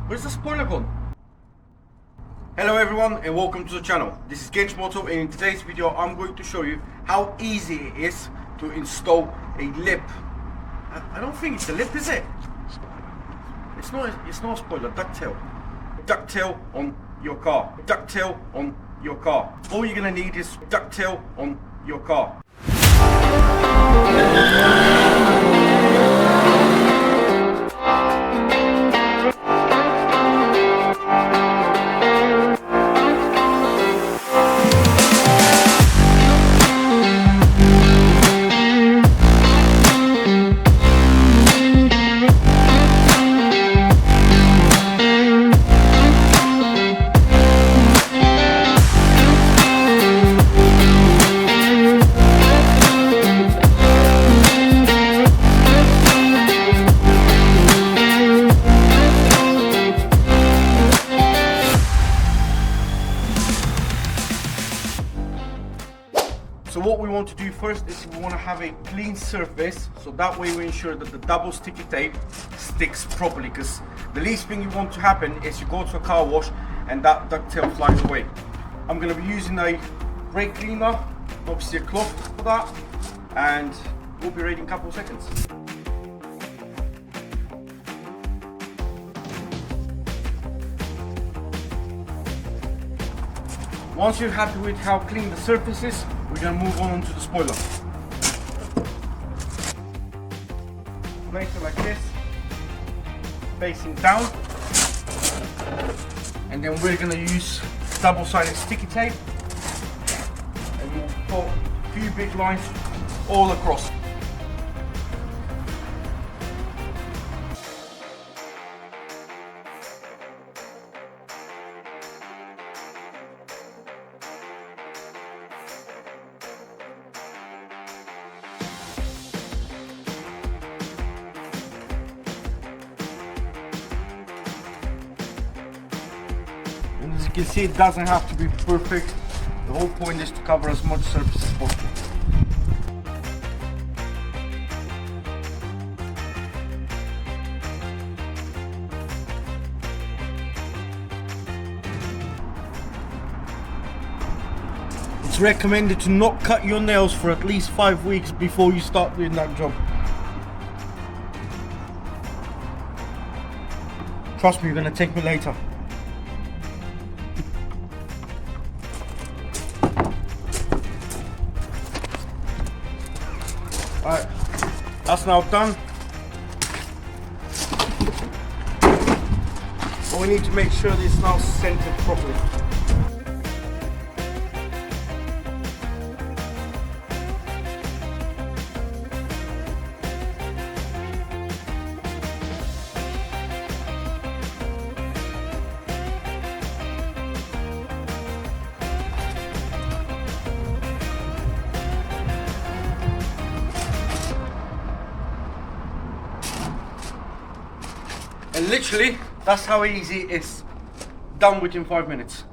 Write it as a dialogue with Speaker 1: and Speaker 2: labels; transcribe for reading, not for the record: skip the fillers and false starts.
Speaker 1: Where's the spoiler gone? Hello everyone and welcome to the channel. This is Gench Moto, and in today's video I'm going to show you how easy it is to install a lip. I don't think it's a lip, is it? It's not a spoiler. Ducktail on your car. Ducktail on your car. All you're gonna need is ducktail on your car. So what we want to do first is we want to have a clean surface, so that way we ensure that the double sticky tape sticks properly, because the least thing you want to happen is you go to a car wash and that ducktail flies away. I'm going to be using a brake cleaner, obviously a cloth for that, and we'll be ready in a couple of seconds. Once you're happy with how clean the surface is, we're going to move on to the spoiler. Place it like this, facing down, and then we're going to use double-sided sticky tape, and we'll put a few big lines all across. And as you can see, it doesn't have to be perfect. The whole point is to cover as much surface as possible. It's recommended to not cut your nails for at least 5 weeks before you start doing that job. Trust me, you're going to thank me later. Alright, that's now done. But we need to make sure this is now centered properly. And literally, that's how easy it is. Done within 5 minutes.